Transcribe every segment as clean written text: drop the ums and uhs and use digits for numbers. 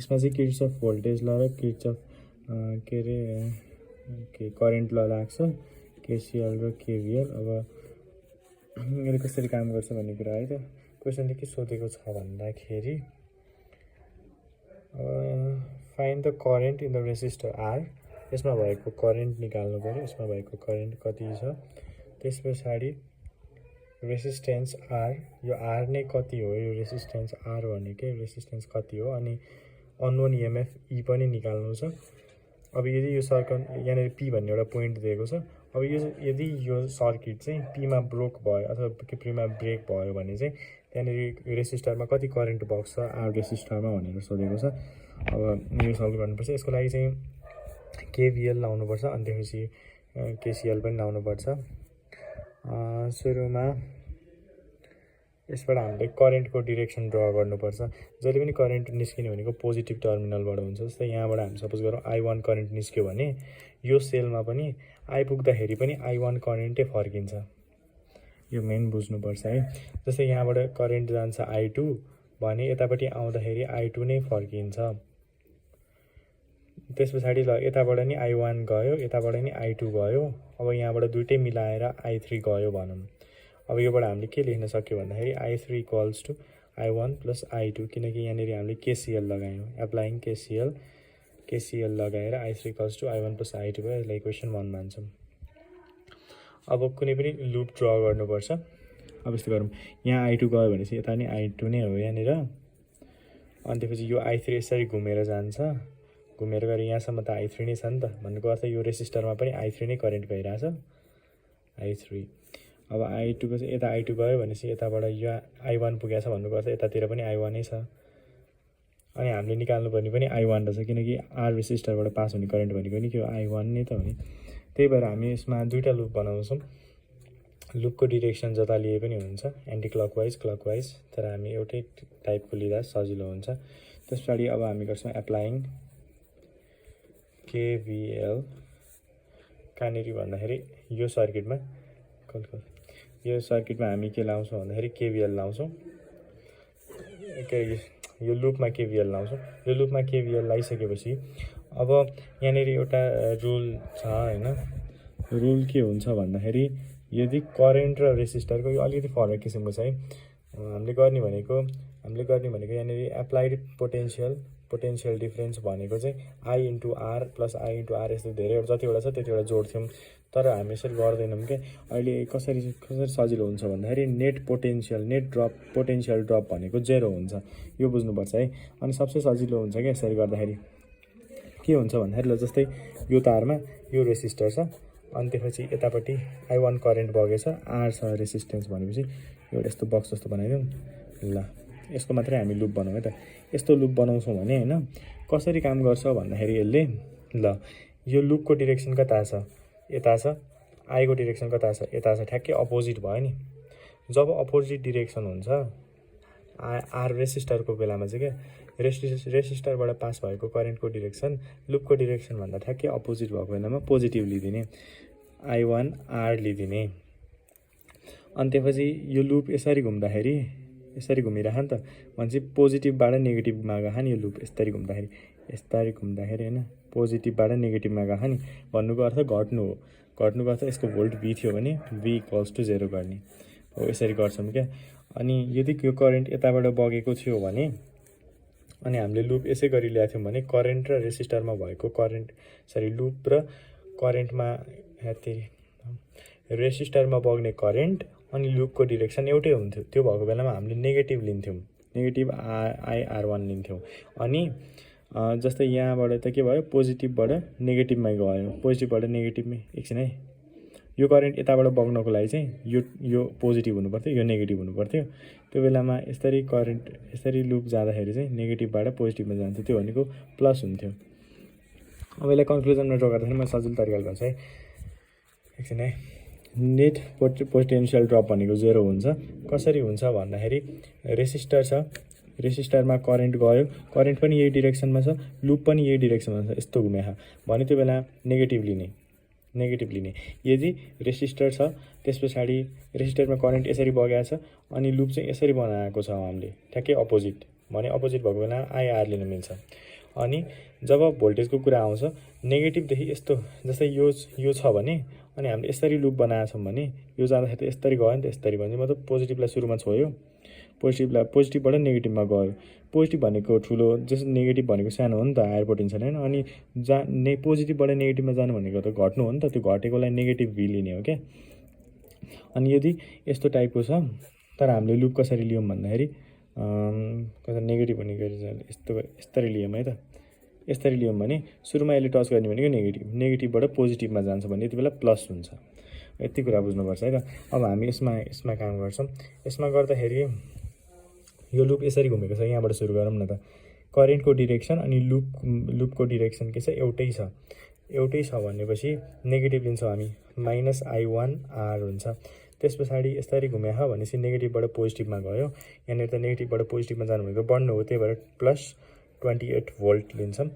यसमा चाहिँ किर्चअफ भोल्टेज ल र किर्चअफ के अरे के करेन्ट ल लाग्छ, केसिएल र केभिएल। अब यसले कसरी काम गर्छ भन्ने कुरा है त। क्वेसनले के सोधेको छ भन्दाखेरि find the current in the resistor R. यसमा भएको करेन्ट निकाल्नु पर्यो, यसमा भएको करेन्ट कति छ। त्यस पछाडि रेसिस्टेन्स आर, यो आर नै कति हो, यो रेसिस्टेन्स आर भनेकै रेसिस्टेन्स कति हो। अनि अननोन इएमएफ ई पनि निकाल्नु छ। अब यदि यो सर्कल यहाँनिर पी भन्ने एउटा पोइन्ट दिएको छ। अब यो यदि यो सर्किट चाहिँ पीमा ब्रोक भयो अथवा पीमा ब्रेक भयो भने चाहिँ त्यहाँनिर रेसिस्टरमा कति करेन्ट बग्छ आर रेसिस्टरमा भनेर सोधेको छ। अब यो सल्भ गर्नुपर्छ। यसको लागि चाहिँ केभिएल लाउनुपर्छ, अनि त्यसपछि केसिएल पनि लाउनुपर्छ। सुरुमा यसबाट हामीले करेन्टको डिरेक्सन ड्र गर्नुपर्छ। जहिले पनि करेन्ट निस्किने भनेको पोजिटिभ टर्मिनलबाट हुन्छ। जस्तै यहाँबाट हामी सपोज गरौँ I1 करेन्ट निस्क्यो भने यो सेलमा पनि आइपुग्दाखेरि पनि I1 करेन्टै फर्किन्छ। यो मेन बुझ्नुपर्छ है। जस्तै यहाँबाट करेन्ट जान्छ I2 भने यतापट्टि आउँदाखेरि I2 नै फर्किन्छ। त्यस पछाडि ल यताबाट नि I1 गयो, यताबाट नि I2 गयो। अब यहाँबाट दुइटै मिलाएर I3 गयो भनौँ। अब योबाट हामीले के लेख्न सक्यो भन्दाखेरि I3 equals to I1 plus I2, किनकि यहाँनिर हामीले केसिएल लगायौँ। एप्लाइङ केसिएल लगाएर I3 equals to I1 plus I2 भयो। यसलाई इक्वेसन 1 मान्छौँ। अब कुनै पनि लुप ड्र गर्नुपर्छ। अब यस्तो गरौँ, यहाँ I2 गयो भनेपछि यता नि I2 नै हो यहाँनिर। अनि त्यसपछि यो I3 यसरी घुमेर जान्छ, घुमेर गएर यहाँसम्म त I3 नै छ नि त। भन्नुको अर्थ यो रेसिस्टरमा पनि I3 नै करेन्ट गइरहेछ, I3। अब I2 को चाहिँ यता I2 गयो भनेपछि यताबाट यो I1 पुगेछ भन्नुको अर्थ यतातिर पनि I1 नै छ। अनि हामीले निकाल्नुपर्ने पनि I1 रहेछ, किनकि आर रेसिस्टरबाट पास हुने करेन्ट भनेको नि के हो, I1 नै त हो नि। त्यही भएर हामी यसमा दुईवटा लुप बनाउँछौँ। लुपको डिरेक्सन जता लिए पनि हुन्छ, एन्टी क्लकवाइज क्लकवाइज, तर हामी एउटै टाइपको लिँदा सजिलो हुन्छ। त्यस पछाडि अब हामी गर्छौँ एप्लाइङ केभिएल। कहाँनिर भन्दाखेरि यो सर्किटमा हामी के लाउँछौँ भन्दाखेरि केभिएल लाउँछौँ। यो लुपमा केभिएल लाउँछौँ। यो लुपमा केभिएल लगाइसकेपछि अब यहाँनिर एउटा रुल छ हैन। रुल के हुन्छ भन्दाखेरि यदि करेन्ट र रेसिस्टरको यो अलिकति फरक किसिमको छ है। हामीले गर्ने भनेको यहाँनिर एप्लाइड पोटेन्सियल डिफरेन्स भनेको चाहिँ I into R plus I into R, यस्तो धेरैवटा जतिवटा छ त्यतिवटा जोड्थ्यौँ। तर हामी यसरी गर्दैनौँ क्या। अहिले कसरी सजिलो हुन्छ भन्दाखेरि नेट पोटेन्सियल ड्रप भनेको 0 हुन्छ, यो बुझ्नुपर्छ है। अनि सबसे सजिलो हुन्छ क्या यसरी गर्दाखेरि। के हुन्छ भन्दाखेरि ल जस्तै यो तारमा यो रेसिस्टर छ, अनि त्यसपछि यतापट्टि I1 करेन्ट बगेछ, आर छ रेसिस्टेन्स भनेपछि एउटा यस्तो बक्स जस्तो बनाइदिउँ। ल यसको मात्रै हामी लुप बनाउँ है त। यस्तो लुप बनाउँछौँ भने हैन कसरी काम गर्छ भन्दाखेरि यसले ल यो लुपको डिरेक्सन कता छ, यता छ। I को डिरेक्सन कता छ, यता छ। ठ्याक्कै अपोजिट भयो नि। जब अपोजिट डिरेक्सन हुन्छ आर रेसिस्टरको बेलामा चाहिँ क्या रेसिस्टरबाट पास भएको करेन्टको डिरेक्सन लुपको डिरेक्सन भन्दा ठ्याक्कै अपोजिट भएको बेलामा पोजिटिभ लिदिने, I1 आर लिदिने। अनि त्यसपछि यो लुप यसरी घुम्दाखेरि यसरी घुमिरह नि त भनेपछि पोजिटिभबाट नेगेटिभमा गयो नि। यो लुप यसरी घुम्दाखेरि हैन पोजिटिभबाट नेगेटिभमा गयो नि। भन्नुको अर्थ घट्नु हो। घट्नुको अर्थ यसको भोल्ट V थियो भने V इक्वल्स टु 0 गर्ने हो। यसरी गर्छौँ क्या। अनि यदि यो करेन्ट यताबाट बगेको थियो भने अनि हामीले लुप यसै गरी ल्याएको थियौँ भने करेन्ट र रेसिस्टरमा भएको लुप र करेन्टमा रेसिस्टरमा बग्ने करेन्ट अनि लुपको डिरेक्सन एउटै हुन्थ्यो। त्यो भएको बेलामा हामीले नेगेटिभ लिन्थ्यौँ, नेगेटिभ IR1 लिन्थ्यौँ। अनि जस्तै यहाँबाट त के भयो, पोजिटिभबाट नेगेटिभमा गयो। पोजिटिभबाट नेगेटिभमै एकछिन है। यो करेन्ट यताबाट बग्नको लागि चाहिँ यो पोजिटिभ हुनुपर्थ्यो, यो नेगेटिभ हुनुपर्थ्यो। त्यो बेलामा यसरी करेन्ट यसरी लुप जाँदाखेरि चाहिँ नेगेटिभबाट पोजिटिभमा जान्थ्यो, त्यो भनेको प्लस हुन्थ्यो। अब यसलाई कन्क्लुजनमा ड्र गर्दाखेरि म सजिलो तरिकाले गर्छु है। एकछिन है। नेट पोटेन्सियल ड्रप भनेको 0 हुन्छ। कसरी हुन्छ भन्दाखेरि रेसिस्टर छ, रेसिस्टरमा करेन्ट गयो, करेन्ट पनि यही डिरेक्सनमा छ, लुप पनि यही डिरेक्सनमा छ, यस्तो घुमेछ भने त्यो बेला नेगेटिभ लिने। यदि रेसिस्टर छ त्यस पछाडि रेसिस्टरमा करेन्ट यसरी बगेको छ अनि लुप चाहिँ यसरी बनाएको छ हामीले ठ्याक्कै अपोजिट, भने अपोजिट भएको बेला आइआर लिन मिल्छ। अनि जब भोल्टेजको कुरा आउँछ नेगेटिभदेखि यस्तो जस्तै यो छ भने अनि हामीले यसरी लुप बनाएका छौँ भने यो जाँदाखेरि त यसरी गयो नि त, यसरी भने मतलब पोजिटिभलाई सुरुमा छोयो, पोजिटिभबाट नेगेटिभमा गयो। पोजिटिभ भनेको ठुलो जस्तो नेगेटिभ भनेको सानो हो नि त हायर पोटेन्सियल होइन। अनि पोजिटिभबाट नेगेटिभमा जानु भनेको त घट्नु हो नि त, त्यो घटेकोलाई नेगेटिभ भी लिने हो क्या। अनि यदि यस्तो टाइपको छ तर हामीले लुप कसरी लियौँ भन्दाखेरि नेगेटिभ हुने गरी यस्तरी लियौँ है त, यसरी लियौँ भने सुरुमा यसले टच गर्ने भनेको नेगेटिभबाट पोजिटिभमा जान्छ भने यति बेला प्लस हुन्छ। यति कुरा बुझ्नुपर्छ है त। अब हामी यसमा काम गर्छौँ। यसमा गर्दाखेरि यो लुप यसरी घुमेको छ, यहाँबाट सुरु गरौँ न त। करेन्टको डिरेक्सन अनि लुपको डिरेक्सन के छ, एउटै छ भनेपछि नेगेटिभ लिन्छौँ हामी, -I1R हुन्छ। त्यस पछाडि यसरी घुम्या भनेपछि नेगेटिभबाट पोजिटिभमा गयो, यहाँनिर त नेगेटिभबाट पोजिटिभमा जानु भनेको बढ्नु हो, त्यही भएर +28 भोल्ट लिन्छौँ।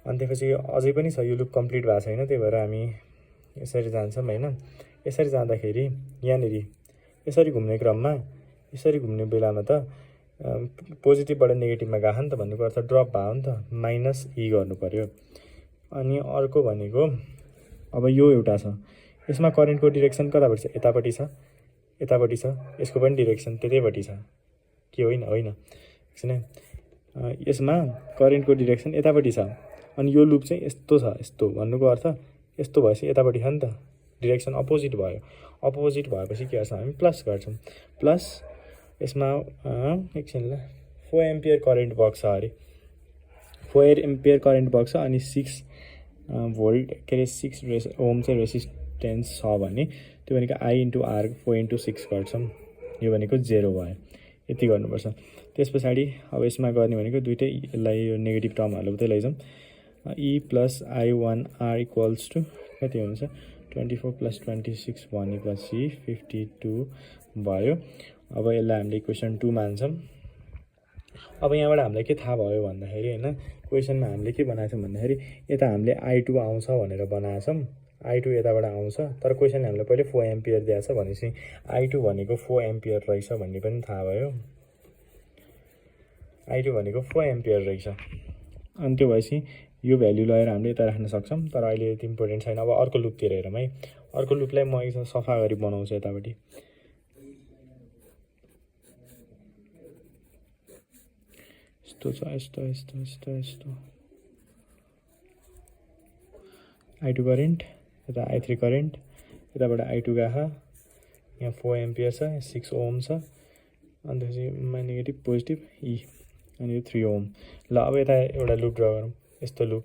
अनि त्यसपछि अझै पनि छ, यो लुप कम्प्लिट भएको छैन, त्यही भएर हामी यसरी जान्छौँ होइन। यसरी जाँदाखेरि यहाँनिर यसरी घुम्ने क्रममा यसरी घुम्ने बेलामा त पोजिटिभबाट नेगेटिभमा गयो नि त, भन्नुको अर्थ ड्रप भयो नि त, -E गर्नु पऱ्यो। अनि अर्को भनेको अब यो एउटा छ, यसमा करेन्टको डिरेक्सन कतापट्टि छ, यतापट्टि छ, यसको पनि डिरेक्सन त्यतैपट्टि छ कि होइन, एकछिन। यसमा करेन्टको डिरेक्सन यतापट्टि छ अनि यो लुप चाहिँ यस्तो छ, यस्तो भन्नुको अर्थ यस्तो भएपछि यतापट्टि छ नि त, डिरेक्सन अपोजिट भयो। अपोजिट भएपछि के गर्छौँ हामी, प्लस गर्छौँ। प्लस यसमा एकछिन 4 एम्पियर करेन्ट बग्छ अरे, 4 एम्पियर करेन्ट बग्छ अनि 6 भोल्ट के अरे 6 ओम चाहिँ रेसिस्टेन्स छ भने त्यो भनेको I/R 4/6 गर्छौँ, यो भनेको 0 भयो। यति गर्नुपर्छ। त्यस पछाडि अब यसमा गर्ने भनेको दुइटै यसलाई यो नेगेटिभ टर्महरू मात्रै लैजाउँ। E + I1R = कति हुन्छ, 24 + 26 भनेपछि 52 भयो। अब यसलाई हामीले इक्वेसन 2 मान्छौँ। अब यहाँबाट हामीलाई के थाहा भयो भन्दाखेरि होइन, क्वेसनमा हामीले के बनाएको छौँ भन्दाखेरि यता हामीले I2 आउँछ भनेर बनाएको छौँ, I2 यताबाट आउँछ, तर क्वेसनले हामीलाई पहिले 4 एम्पियर दिएको छ भनेपछि I2 भनेको 4 एम्पियर रहेछ भन्ने पनि थाहा भयो। I2 भनेको 4 एम्पियर रहेछ। अनि त्यो भएपछि यो भ्याल्यु लगेर हामीले यता राख्न सक्छौँ, तर अहिले यति इम्पोर्टेन्ट छैन। अब अर्को लुपतिर हेरौँ है। अर्को लुपलाई म एकदम सफा गरी बनाउँछु यतापट्टि। यस्तो छ, यस्तो I2 करेन्ट, यता I3 करेन्ट, यताबाट I2 गएको, यहाँ 4 एम्पियर छ, 6 ओम छ, अनि त्यसपछि नेगेटिभ पोजिटिभ E, अनि यो 3 ओम। ल अब यता एउटा लुप ड्र गरौँ, यस्तो लुप।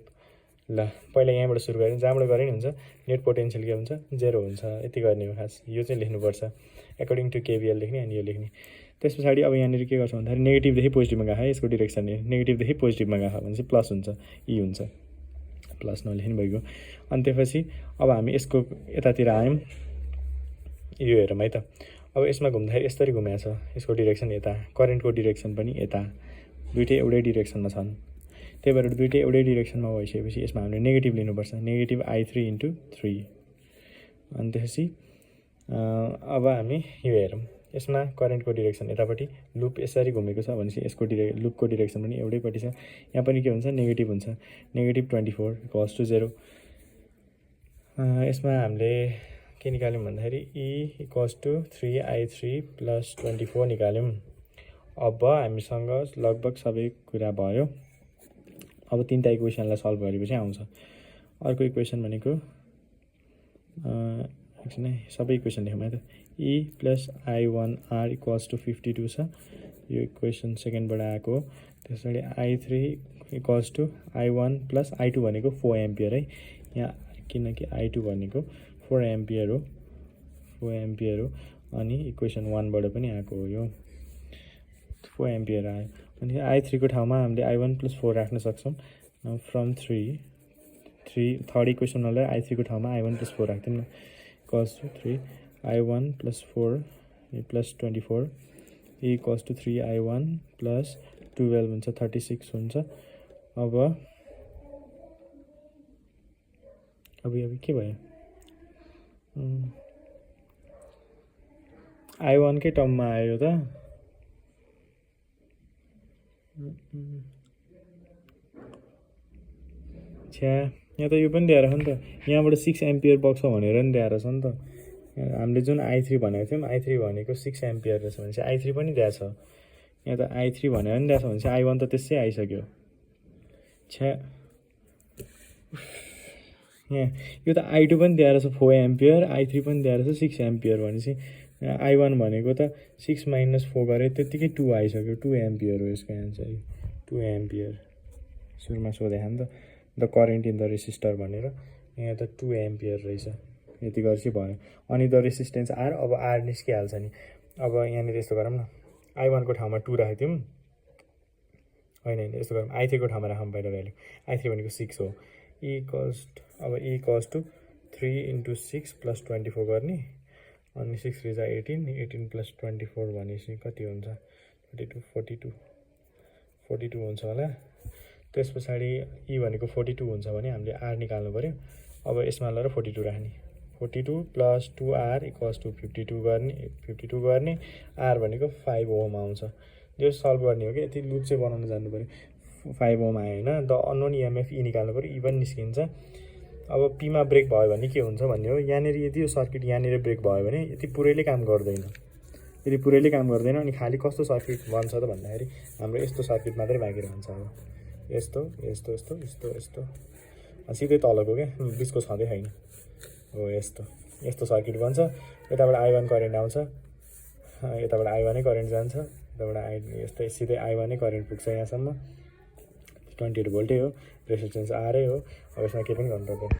ल पहिला यहाँबाट सुरु गऱ्यौँ, जहाँबाट गरे नि हुन्छ, नेट पोटेन्सियल के हुन्छ, 0 हुन्छ, यति गर्ने हो खास। यो चाहिँ लेख्नुपर्छ एकर्डिङ टु KVL लेख्ने, अनि यो लेख्ने। त्यस पछाडि अब यहाँनिर के गर्छौँ भन्दाखेरि नेगेटिभदेखि पोजिटिभमा गएको, यसको डिरेक्सन नेगेटिभदेखि पोजिटिभमा गएको भने चाहिँ प्लस हुन्छ, E हुन्छ, प्लस नलेख्ने भइगयो। अनि त्यसपछि अब हामी यसको यतातिर आयौँ, यो हेरौँ है त। अब यसमा घुम्दाखेरि यसरी घुमेको छ, यसको डिरेक्सन यता, करेन्टको डिरेक्सन पनि यता, दुइटै एउटै डिरेक्सनमा छन्। त्यही भएर दुइटै एउटै डिरेक्सनमा भइसकेपछि यसमा हामीले नेगेटिभ लिनुपर्छ, नेगेटिभ I3/3। अनि त्यसपछि अब हामी यो हेरौँ, यसमा करेन्टको डिरेक्सन यतापट्टि, लुप यसरी घुमेको छ भनेपछि यसको लुपको डिरेक्सन पनि एउटैपट्टि छ। यहाँ पनि के हुन्छ, नेगेटिभ हुन्छ, -24 = 0। यसमा हामीले के निकाल्यौँ भन्दाखेरि E = 3I3 + 24 निकाल्यौँ। अब हामीसँग लगभग सबै कुरा भयो। अब तीनटा इक्वेसनलाई सल्भ गरेपछि आउँछ। अर्को इक्वेसन भनेको एकछिन है, सबै इक्वेसन लेखौँ है त। E + I1R = 52 छ, यो इक्वेसन सेकेन्डबाट आएको हो। त्यसरी I3 = I1 + I2 भनेको 4 एम्पियर है, यहाँ किनकि I2 भनेको 4 एम्पियर हो, अनि इक्वेसन 1बाट पनि आएको हो, यो 4 एम्पियर आयो। अनि I3 को ठाउँमा हामीले I1 + 4 राख्न सक्छौँ। फ्रम 3 थर्ड इक्वेसनमा I3 को ठाउँमा I1 + 4 राख्दिउँ न, = 3 I1 + 4 + 24 E = 3I1 + 12 हुन्छ, 36 हुन्छ। अब के भयो, I1 कै टर्ममा आयो त, छ्या यहाँ त यो पनि दिएर छ नि त यहाँबाट 6 एम्पियर बग्छ भनेर नि दिएर छ नि त हामीले जुन i3 भनेको थियौँ i3 भनेको 6 एम्पियर रहेछ भने चाहिँ i3 पनि दिएको छ यहाँ त i3 भनेर नि दिएको छ भने चाहिँ i1 त त्यसै आइसक्यो छ्या यहाँ यो त i2 पनि दिएर छ 4 एम्पियर i3 पनि दिएर छ 6 एम्पियर भनेपछि i1 भनेको त 6 - 4 गरे त्यतिकै 2 आइसक्यो 2 एम्पियर हो यसको एन्सर 2 एम्पियर सुरुमा सोधेको नि त the current in the resistor भनेर यहाँ त 2 एम्पियर रहेछ यति गरेपछि भयो अनि द रेसिस्टेन्स आर अब आर निस्किहाल्छ नि अब यहाँनिर यस्तो गरौँ न i1 को ठाउँमा 2 राखेको थियौँ होइन यस्तो गरौँ i3 को ठाउँमा राखौँ पहिला भ्यालु i3 भनेको 6 हो e कस टु 3 × 6 + 24 गर्ने अनि 6 3 = 18 18 + 24 भनेपछि कति हुन्छ 42 हुन्छ होला त्यस पछाडि e भनेको 42 हुन्छ भने हामीले r निकाल्नु पर्यो अब यसमा लगेर 42 राख्ने 42 + 2r = 52 गर्ने r भनेको 5 ओम आउँछ यो सल्भ गर्ने हो कि यति लुप चाहिँ बनाउन जान्नु पर्यो 5 ओम आयो होइन द अननोन इएमएफ e निकाल्नु पर्यो e पनि निस्किन्छ अब पीमा ब्रेक भयो भने के हुन्छ भन्ने हो यहाँनिर यदि यो सर्किट यहाँनिर ब्रेक भयो भने यति पुरैले काम गर्दैन यदि पुरैले काम गर्दैन अनि खाली कस्तो सर्किट बन्छ त भन्दाखेरि हाम्रो यस्तो सर्किट मात्रै बाँकी रहन्छ अब यस्तो यस्तो यस्तो यस्तो यस्तो सिधै तलको क्या बिचको छँदै छैन हो यस्तो सर्किट बन्छ यताबाट i1 करेन्ट आउँछ यताबाट i1 नै करेन्ट जान्छ यताबाट यस्तै सिधै i1 नै करेन्ट पुग्छ यहाँसम्म 28 भोल्टै हो रेसिस्टेन्स आरै हो अब यसमा केही पनि गर्नु पर्दैन